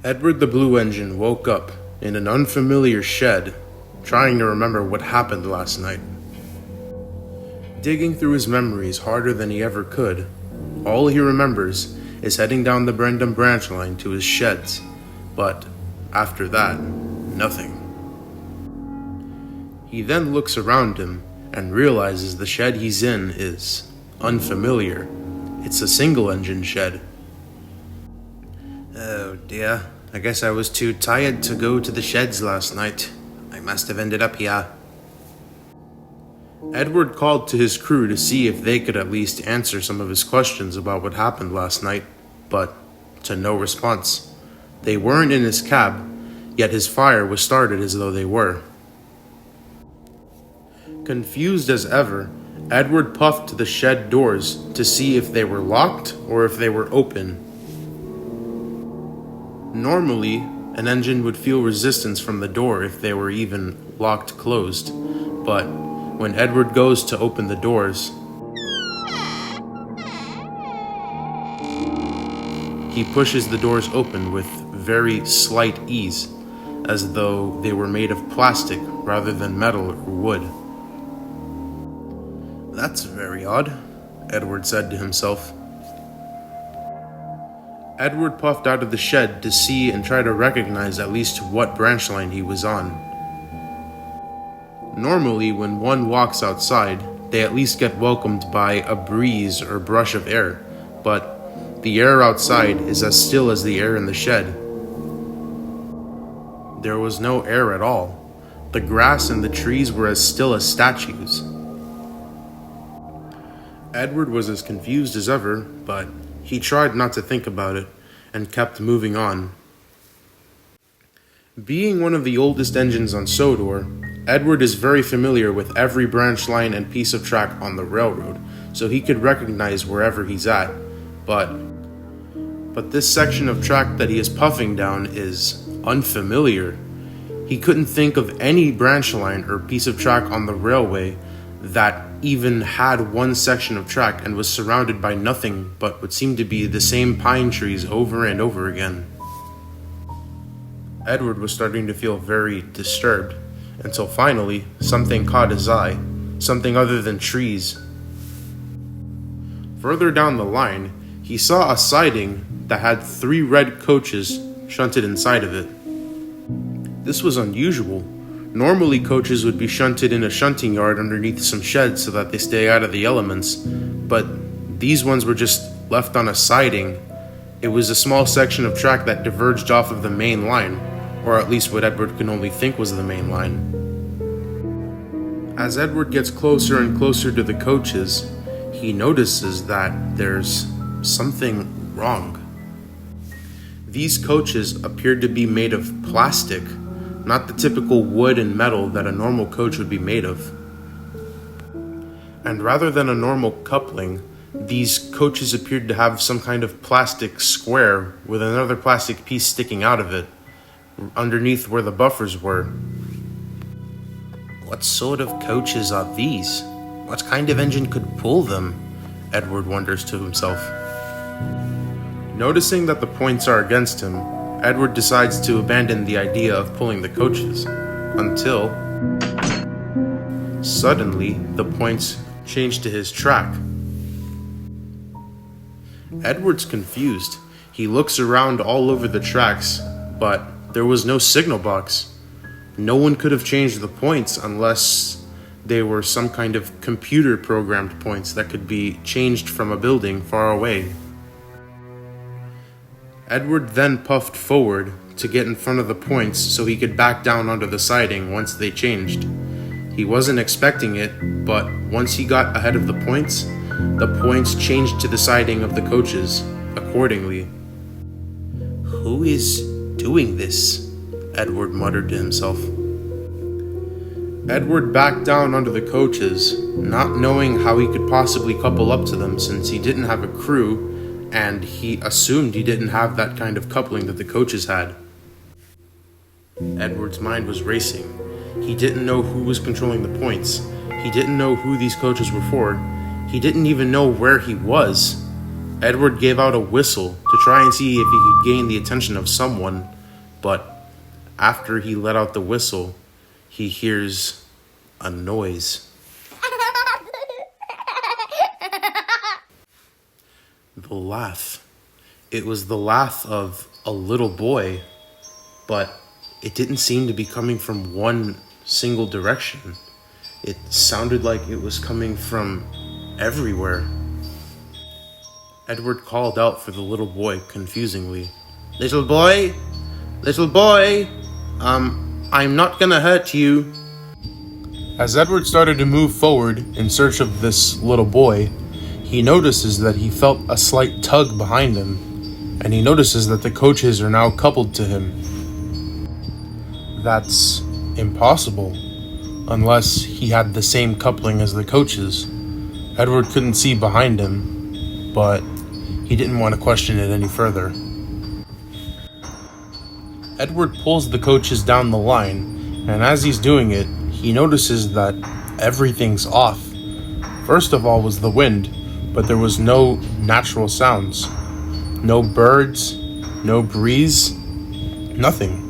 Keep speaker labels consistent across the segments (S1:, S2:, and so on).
S1: Edward the Blue Engine woke up in an unfamiliar shed, trying to remember what happened last night. Digging through his memories harder than he ever could, all he remembers is heading down the Brendam branch line to his sheds, but after that, nothing. He then looks around him and realizes the shed he's in is unfamiliar. It's a single-engine shed. Oh dear, I guess I was too tired to go to the sheds last night. I must have ended up here. Edward called to his crew to see if they could at least answer some of his questions about what happened last night, but to no response. They weren't in his cab, yet his fire was started as though they were. Confused as ever, Edward puffed to the shed doors to see if they were locked or if they were open. Normally, an engine would feel resistance from the door if they were even locked closed, but when Edward goes to open the doors, he pushes the doors open with very slight ease, as though they were made of plastic rather than metal or wood. "That's very odd," Edward said to himself. Edward puffed out of the shed to see and try to recognize at least what branch line he was on. Normally, when one walks outside, they at least get welcomed by a breeze or brush of air, but the air outside is as still as the air in the shed. There was no air at all. The grass and the trees were as still as statues. Edward was as confused as ever, but he tried not to think about it and kept moving on. Being one of the oldest engines on Sodor, Edward is very familiar with every branch line and piece of track on the railroad, so he could recognize wherever he's at. But this section of track that he is puffing down is unfamiliar. He couldn't think of any branch line or piece of track on the railway that even had one section of track and was surrounded by nothing but what seemed to be the same pine trees over and over again. Edward was starting to feel very disturbed, until finally something caught his eye, something other than trees. Further down the line, he saw a siding that had 3 red coaches shunted inside of it. This was unusual. Normally, coaches would be shunted in a shunting yard underneath some sheds so that they stay out of the elements, but these ones were just left on a siding. It was a small section of track that diverged off of the main line, or at least what Edward could only think was the main line. As Edward gets closer and closer to the coaches, he notices that there's something wrong. These coaches appeared to be made of plastic, not the typical wood and metal that a normal coach would be made of. And rather than a normal coupling, these coaches appeared to have some kind of plastic square with another plastic piece sticking out of it, underneath where the buffers were. What sort of coaches are these? What kind of engine could pull them? Edward wonders to himself. Noticing that the points are against him, Edward decides to abandon the idea of pulling the coaches, until suddenly the points change to his track. Edward's confused. He looks around all over the tracks, but there was no signal box. No one could have changed the points unless they were some kind of computer-programmed points that could be changed from a building far away. Edward then puffed forward to get in front of the points so he could back down onto the siding once they changed. He wasn't expecting it, but once he got ahead of the points changed to the siding of the coaches accordingly. Who is doing this? Edward muttered to himself. Edward backed down onto the coaches, not knowing how he could possibly couple up to them since he didn't have a crew, and he assumed he didn't have that kind of coupling that the coaches had. Edward's mind was racing. He didn't know who was controlling the points. He didn't know who these coaches were for. He didn't even know where he was. Edward gave out a whistle to try and see if he could gain the attention of someone, but after he let out the whistle, he hears a noise. The laugh. It was the laugh of a little boy, but it didn't seem to be coming from one single direction. It sounded like it was coming from everywhere. Edward called out for the little boy confusingly. Little boy, I'm not gonna hurt you. As Edward started to move forward in search of this little boy, he notices that he felt a slight tug behind him, and he notices that the coaches are now coupled to him. That's impossible, unless he had the same coupling as the coaches. Edward couldn't see behind him, but he didn't want to question it any further. Edward pulls the coaches down the line, and as he's doing it, he notices that everything's off. First of all was the wind, but there was no natural sounds. No birds, no breeze, nothing.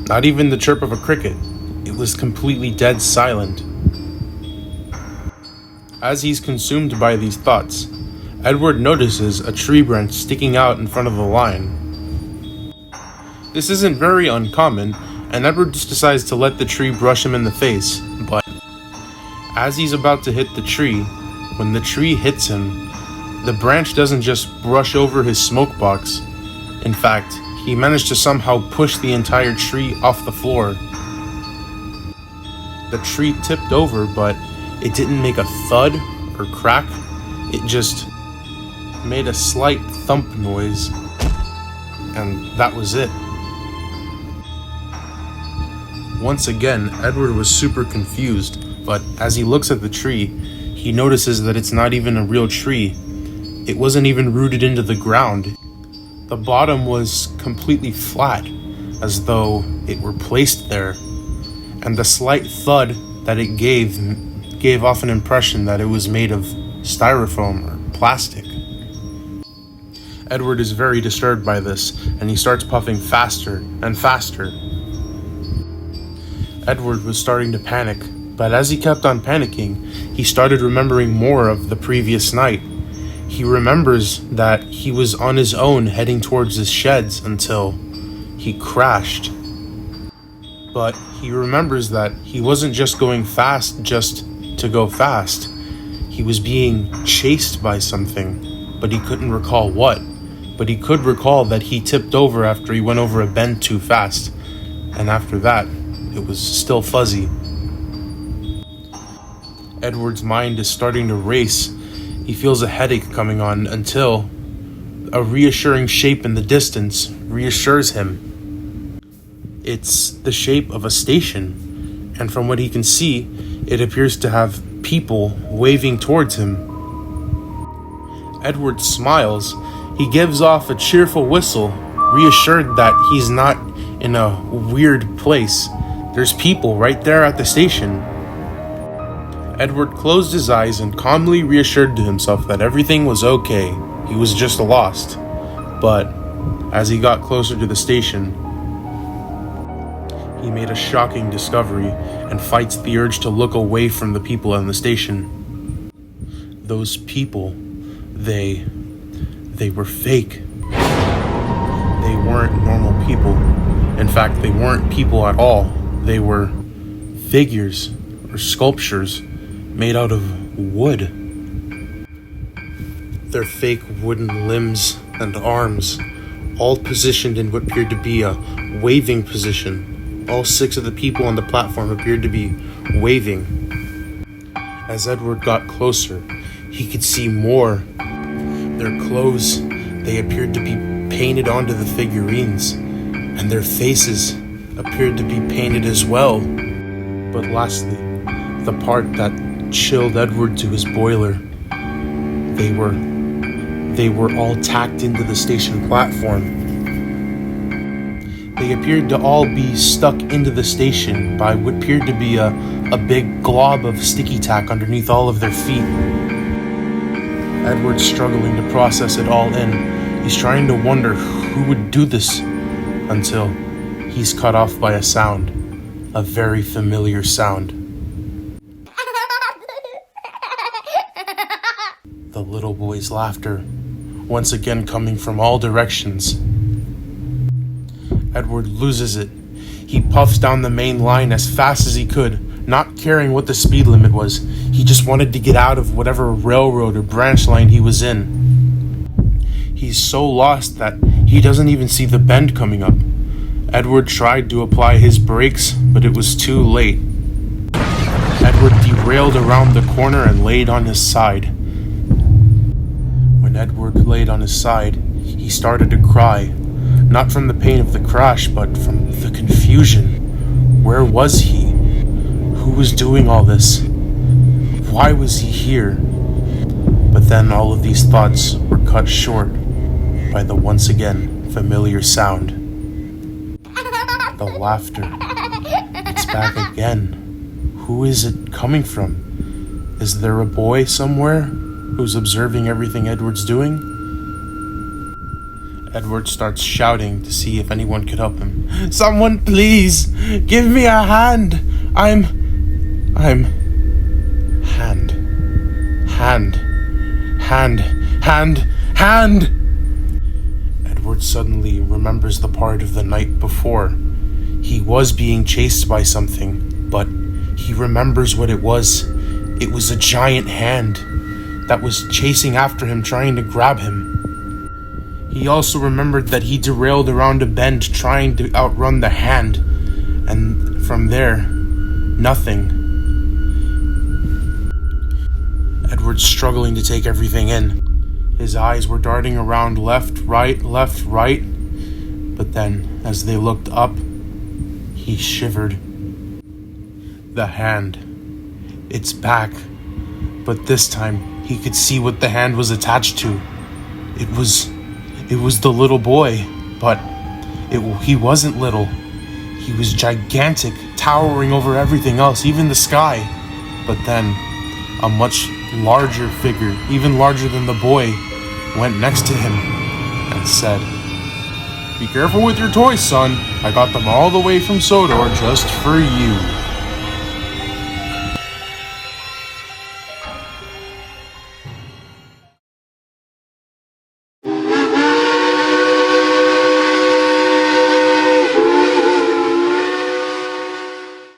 S1: Not even the chirp of a cricket. It was completely dead silent. As he's consumed by these thoughts, Edward notices a tree branch sticking out in front of the line. This isn't very uncommon, and Edward just decides to let the tree brush him in the face, but as he's about to hit the tree, when the tree hits him, the branch doesn't just brush over his smoke box. In fact, he managed to somehow push the entire tree off the floor. The tree tipped over, but it didn't make a thud or crack. It just made a slight thump noise, and that was it. Once again, Edward was super confused, but as he looks at the tree, he notices that it's not even a real tree. It wasn't even rooted into the ground. The bottom was completely flat, as though it were placed there, and the slight thud that it gave off an impression that it was made of styrofoam or plastic. Edward is very disturbed by this, and he starts puffing faster and faster. Edward was starting to panic, but as he kept on panicking, he started remembering more of the previous night. He remembers that he was on his own heading towards his sheds until he crashed. But he remembers that he wasn't just going fast just to go fast. He was being chased by something, but he couldn't recall what. But he could recall that he tipped over after he went over a bend too fast, and after that, it was still fuzzy. Edward's mind is starting to race. He feels a headache coming on until a reassuring shape in the distance reassures him. It's the shape of a station, and from what he can see, it appears to have people waving towards him. Edward smiles. He gives off a cheerful whistle, reassured that he's not in a weird place. There's people right there at the station. Edward closed his eyes and calmly reassured to himself that everything was okay. He was just lost. But as he got closer to the station, he made a shocking discovery and fights the urge to look away from the people on the station. Those people, they were fake. They weren't normal people. In fact, they weren't people at all. They were figures or sculptures made out of wood. Their fake wooden limbs and arms, all positioned in what appeared to be a waving position. All 6 of the people on the platform appeared to be waving. As Edward got closer, he could see more. Their clothes, they appeared to be painted onto the figurines, and their faces appeared to be painted as well. But lastly, the part that chilled Edward to his boiler, they were all tacked into the station platform. They appeared to all be stuck into the station by what appeared to be a big glob of sticky tack underneath all of their feet. Edward's struggling to process it all in. He's trying to wonder who would do this until he's cut off by a sound. A very familiar sound. The little boy's laughter, once again coming from all directions. Edward loses it. He puffs down the main line as fast as he could, not caring what the speed limit was. He just wanted to get out of whatever railroad or branch line he was in. He's so lost that he doesn't even see the bend coming up. Edward tried to apply his brakes, but it was too late. Edward derailed around the corner and laid on his side. When Edward laid on his side, he started to cry, not from the pain of the crash, but from the confusion. Where was he? Who was doing all this? Why was he here? But then all of these thoughts were cut short by the once again familiar sound. The laughter. It's back again. Who is it coming from? Is there a boy somewhere who's observing everything Edward's doing? Edward starts shouting to see if anyone could help him. Someone please, give me a hand. I'm hand. Edward suddenly remembers the part of the night before. He was being chased by something, but he remembers what it was. It was a giant hand that was chasing after him, trying to grab him. He also remembered that he derailed around a bend trying to outrun the hand, and from there, nothing. Edward's struggling to take everything in. His eyes were darting around left, right, but then, as they looked up, he shivered. The hand. It's back. But this time, he could see what the hand was attached to. It was the little boy, but he wasn't little. He was gigantic, towering over everything else, even the sky. But then, a much larger figure, even larger than the boy, went next to him and said, "Be careful with your toys, son. I got them all the way from Sodor just for you."